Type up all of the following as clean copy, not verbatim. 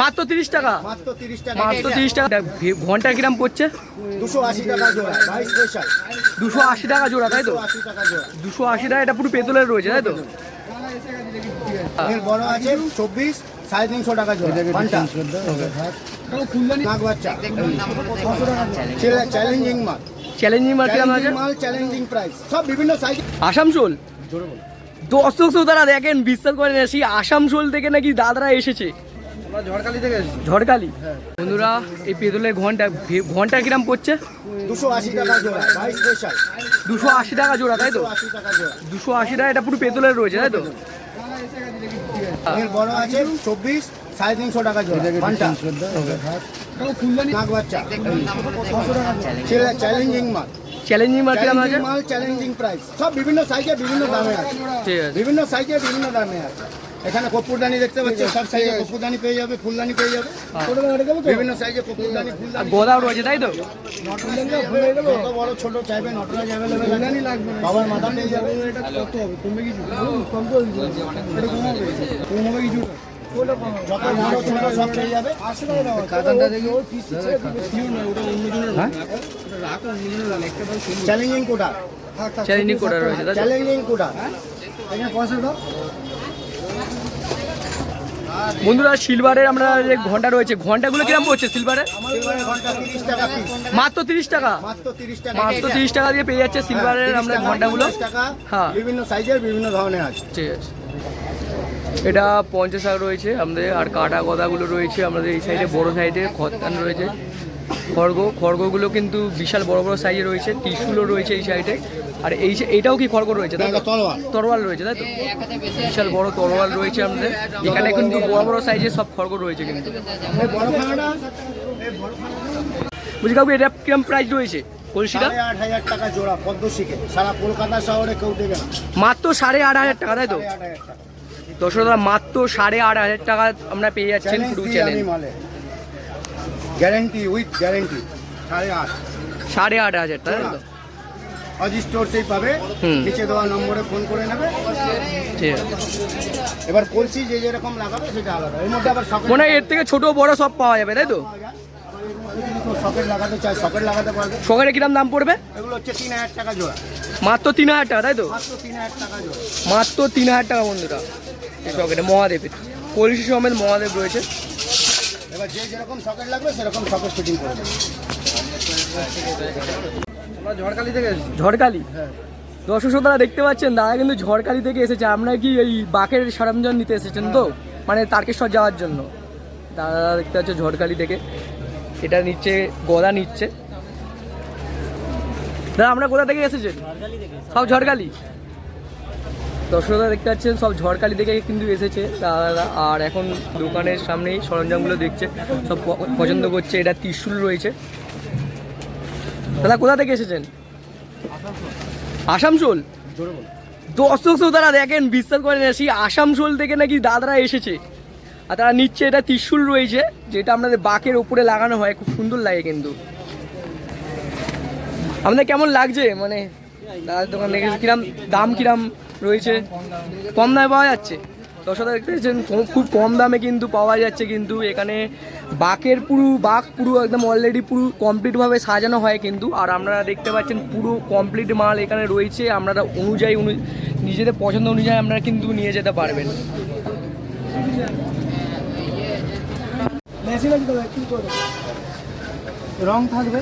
মাত্র 30 টাকা। মাত্র 30 টাকা। ঘন্টা কিরাম পড়ছে? 280 টাকা জোড়া, ভাই স্পেশাল। 280 টাকা জোড়া, তাই তো? 280 টাকা। এটা পুরো পেতলের রয়েছে, তাই তো? এর বড় আছে 24, 350 টাকা জোড়া। ঘন্টা নাগ বাচ্চা, চ্যালেঞ্জিং মাল। চ্যালেঞ্জিং মাল কিরাম আছে? মাল চ্যালেঞ্জিং প্রাইস, সব বিভিন্ন সাইজ। আসানসোল দর্শক শ্রোতারা দেখেন, বিশ্বাস করেন না, সেই আসানসোল থেকে নাকি দাদারা এসেছে। ঝড়খালি থেকে এসেছি। ঝড়খালি। বন্ধুরা এই পেতলের ঘন্টা কিরাম পড়ছে? 280 টাকা জোড়া, ভাই স্পেশাল। 280 টাকা জোড়া, তাই তো? 280 টাকা জোড়া। 280 টাকা। এটা পুরো পেতলের রয়েছে, তাই তো? এর বড় আছে 24, 350 টাকা জোড়া। ঘন্টা নাগ বাচ্চা, চ্যালেঞ্জিং মাল। চ্যালেঞ্জিং মাল কিরাম আছে? মাল চ্যালেঞ্জিং প্রাইস, সব বিভিন্ন সাইজে বিভিন্ন দামে আছে। ঠিক আছে। বিভিন্ন সাইজে বিভিন্ন দামে আছে। এখানে কপুরদানি দেখতে পাচ্ছেন, সব সাইজে কপুরদানি পেয়ে যাবে, ফুলদানি পেয়ে যাবে, বিভিন্ন সাইজে কপুরদানি, ফুলদানি। গোদাও রয়েছে, তাই তো? যত বড় ছোট চাইবে নটরাজ অ্যাভেলেবেল লাগবে। বাবার মাথা পেয়ে যাবে। এটা কত হবে? কমবে কিছু? কম তো এটা কম হবে, কম হবে কিছু। যত বড় ছোট সব পেয়ে যাবে। কাতানটা দেখি ওর পিস আছে, পিওর না, ওটা অন্যজনের। হ্যাঁ, ওটা রাখো অন্যজনের, একটা দাও। চ্যালেঞ্জিং কোডার, চ্যালেঞ্জিং কোডার রয়েছে, তাই তো? Challenging coder. এখানে পয়সা দাও। বন্ধুরা সিলভারের আমরা যে ঘন্টা রয়েছে, ঘন্টাগুলো কিরকম পড়ছে সিলভারের? সিলভারের ঘন্টা 30 টাকা পিস। মাত্র 30 টাকা। মাত্র 30 টাকা। মাত্র 30 টাকা দিয়ে পেয়ে যাচ্ছে সিলভারের আমরা ঘন্টাগুলো। হ্যাঁ, বিভিন্ন সাইজের বিভিন্ন ধরনের আছে। ঠিক আছে। এটা 50 টাকা রয়েছে আমাদের। আর কাটা গদাগুলো রয়েছে আমাদের এই সাইডে, বড় সাইডে খরতান রয়েছে। খড়গগুলো কিন্তু বিশাল বড় বড় সাইজে রয়েছে। ত্রিশূলও রয়েছে এই সাইডে। আর এইটাও কি খড়গ রয়েছে? তরোয়াল রয়েছে, তাই তো? বিশাল বড় তরোয়াল রয়েছে আমাদের এখানে, কিন্তু বড় বড় সাইজের সব খড়গ রয়েছে কিন্তু। বুঝি কাকু, এটা কিরকম প্রাইস রয়েছে কলসিটা? 8,500 টাকা জোড়া, পদ্মশিকে। সারা কলকাতা শহরে কেউ দেবে না। মাত্র 8,500 টাকা, তাই তো? দর্শকরা মাত্র 8,500 টাকা আমরা পেয়ে যাচ্ছেন পুরো চ্যালেঞ্জ। Guarantee with guarantee. 8,500। 8,500 টাকা, তাই তো? অজি স্টোরসেই পাবে, নিচে দেওয়া নম্বরে ফোন করে নেবে। ঠিক আছে। এবার কলসি যে যেরকম লাগাবে সেটা আলাদা। এর মধ্যে আবার সকেট, মানে এর থেকে ছোট বড় সব পাওয়া যাবে, তাই তো? সকেট লাগাতে চাই, সকেট লাগাতে পারবে। সকেটে কিরকম দাম পড়বে? এগুলো হচ্ছে 3,000 টাকা জোড়া। মাত্র 3,000 টাকা, তাই তো? মাত্র 3,000 টাকা জোড়া। মাত্র 3,000 টাকা বন্ধুরা এই সকেটে। মহাদেবের কলসি সমেত মহাদেব রয়েছে। এবার যে যেরকম সকেট লাগবে সেরকম সকেট ফিটিং করে দেবে। আমরা ঝড়খালি থেকে এসেছি। ঝড়খালি। দর্শক শ্রোতারা দেখতে পাচ্ছেন, দাদা কিন্তু ঝড়খালি থেকে এসেছে। আপনারা কি এই বাকের সরঞ্জাম নিতে এসেছেন তো? মানে তারকেশ্বর যাওয়ার জন্য। দাদা দেখতে পাচ্ছে ঝড়খালি থেকে এটা নিচ্ছে, গদা নিচ্ছে। দাদা আমরা কোথা থেকে এসেছেন? সব ঝড়খালি। দর্শকরা দেখতে পাচ্ছেন সব ঝড়খালি থেকে কিন্তু এসেছে দাদারা। আর এখন দোকানের সামনেই সরঞ্জামগুলো দেখছে, সব পছন্দ করছে। এটা ত্রিশূল রয়েছে। দাদা কোথা থেকে এসেছেন? আসানসোল। দর্শক শ্রোতারা দেখেন, বিশ্বাস করেন না, সেই আসানসোল থেকে নাকি দাদারা এসেছে। আর তারা নিচ্ছে, এটা ত্রিশূল রয়েছে, যেটা আপনাদের বাকের ওপরে লাগানো হয়, খুব সুন্দর লাগে কিন্তু। আপনাদের কেমন লাগছে? মানে দাদার দোকান দেখে কিরাম দাম কিরাম রয়েছে? কম দামে পাওয়া যাচ্ছে। দর্শকরা দেখতে পাচ্ছেন খুব কম দামে কিন্তু পাওয়া যাচ্ছে। কিন্তু এখানে বাক পুরো একদম অলরেডি পুরো কমপ্লিটভাবে সাজানো হয় কিন্তু। আর আপনারা দেখতে পাচ্ছেন পুরো কমপ্লিট মাল এখানে রয়েছে। আপনারা নিজেদের পছন্দ অনুযায়ী আপনারা কিন্তু নিয়ে যেতে পারবেন। রং থাকবে,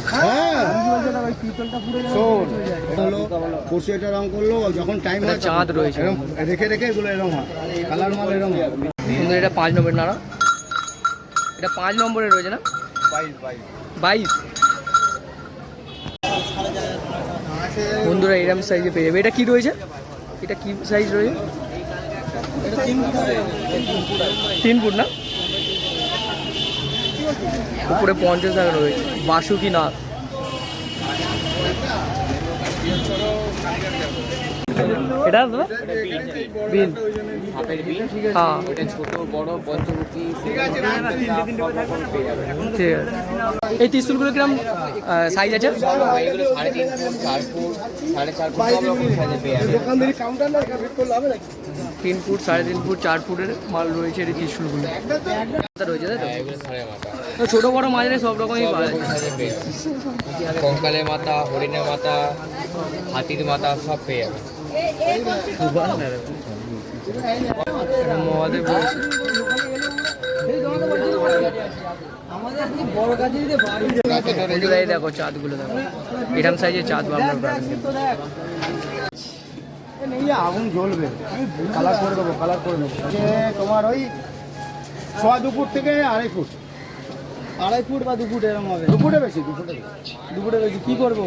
পরশু এটা রং করলো, যখন টাইম হয় চাঁদ রয়েছে রেখে রেখে এগুলো এরকম হয়, কালার মাল এরকম হয়। এটা 5 নম্বর না? এটা 5 নম্বরে রয়েছে না? 22। বন্ধুরা এরকম সাইজে পেয়ে যাবে। এটা কি রয়েছে? এটা কি সাইজ রয়েছে? 3 ফুট না? উপরে 50 টাকা রয়েছে। বাসুকি না? এটা বিন। হ্যাঁ, ছোট বড় পঞ্চমুখী। ঠিক আছে। এই ত্রিশূলগুলো কিরকম সাইজ আছে? 3.5 foot, 4 foot, 4.5 foot. 3 foot 3.5 foot 4 ফুটের মাল রয়েছে এই ত্রিশূলগুলো রয়েছে, তাই তো? ছোট বড় মাঝারি সব রকমই পাওয়া যায়। কঙ্কালের মাথা, হরিণের মাথা, হাতির মাথা সব পেয়ে যাবে। মহাদেব রয়েছে। বন্ধুরা এই দেখো চাঁদগুলো দেখো, এরকম সাইজের চাঁদ আমরা পাবেন। আগুন জ্বলবে, কালার করে দেবো, কালার করে দেবো। তোমার ওই 2.5 ফুট থেকে 2.5 ফুট, 2.5 ফুট বা 2 ফুট এরকম হবে। 2 ফুটে বেশি, 2 ফুটে বেশি কী করবো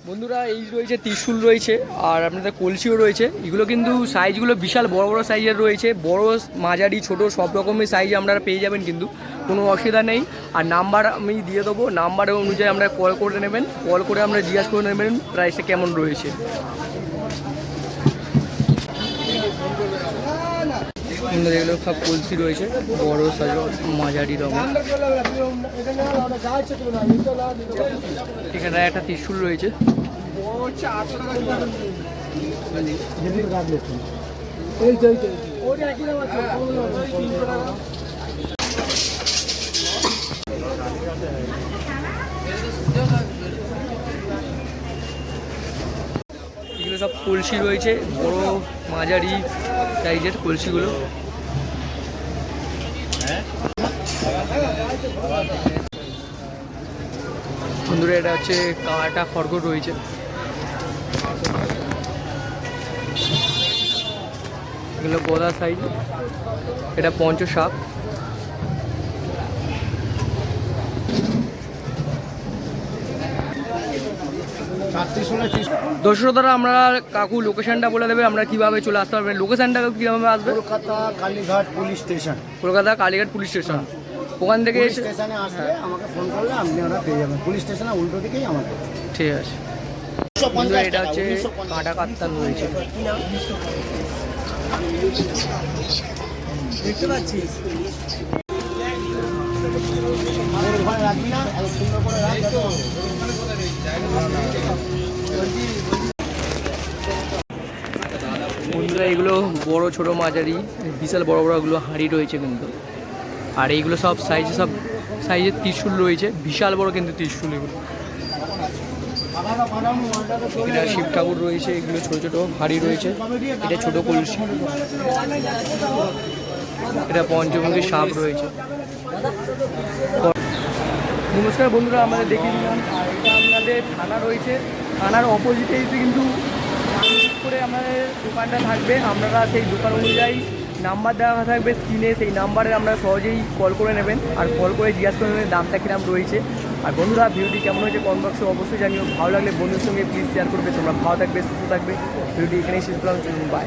বন্ধুরা? এই রয়েছে ত্রিশূল রয়েছে, আর আপনাদের কলসিও রয়েছে। এগুলো কিন্তু সাইজগুলো বিশাল বড় বড় সাইজের রয়েছে, বড় মাঝারি ছোট সব রকমের সাইজ আপনারা পেয়ে যাবেন, কিন্তু কোনো অসুবিধা নেই। আর নাম্বার আমি দিয়ে দেবো, নাম্বার অনুযায়ী আপনারা কল করে নেবেন, কল করে আমরা জিজ্ঞাসা করে নেবেন প্রাইসটা কেমন রয়েছে। এগুলো সব কলসি রয়েছে, বড় সাইজ মাঝারি রকম। এখানে একটা ত্রিশূল রয়েছে। এগুলো সব কলসি রয়েছে, বড় মাঝারি সাইজের কলসিগুলো। বন্ধুরা এটা হচ্ছে কাটা খড়গড় রয়েছে। এগুলো গদা সাইজ, এটা পঞ্চসাপ। দর্শকরা আমরা কাকু লোকেশনটা বলে দেবে, আমরা কিভাবে চলে আসতে পারবেন? লোকেশনটা কীভাবে আসবে? Kolkata Kalighat police station. Kolkata Kalighat police station, ওখান থেকে এসে স্টেশনে আসলে আমাকে ফোন করলে আপনি ওরা পেয়ে যাবেন। পুলিশ স্টেশনে উল্টো দিকেই আমাকে। ঠিক আছে। এটা হচ্ছে কাটা কাত্তান রয়েছে, দেখতে পাচ্ছিস? রাখবি না, সুন্দর করে রাখ। বন্ধুরা এগুলো বড় ছোট মাঝারি বিশাল বড় বড়গুলো হাঁড়ি রয়েছে কিন্তু। আর এইগুলো সব সাইজের ত্রিশূল রয়েছে, বিশাল বড় কিন্তু ত্রিশূল এগুলো। এটা শিব ঠাকুর রয়েছে, এগুলো ছোট ছোট হাঁড়ি রয়েছে। এটা ছোট কলসি, এটা পঞ্চমুখী সাপ রয়েছে। নমস্কার বন্ধুরা, আমাদের দেখিয়ে দিলাম। আর এটা আপনাদের থানা রয়েছে, থানার অপোজিটেই কিন্তু করে আমাদের দোকানটা থাকবে। আপনারা সেই দোকান অনুযায়ী নাম্বার দেওয়া থাকবে স্ক্রিনে, সেই নাম্বারে আপনারা সহজেই কল করে নেবেন। আর কল করে জিজ্ঞাসা করে নেবেন দামটা কিরম রয়েছে। আর বন্ধুরা ভিডিওটি কেমন হয়েছে কমেন্ট বক্সে অবশ্যই জানিও। ভালো লাগলে বন্ধুর সঙ্গে প্লিজ শেয়ার করবে। তোমরা ভালো থাকবে, সুস্থ থাকবে। ভিডিওটি এখানেই শেষ করলাম, বাই।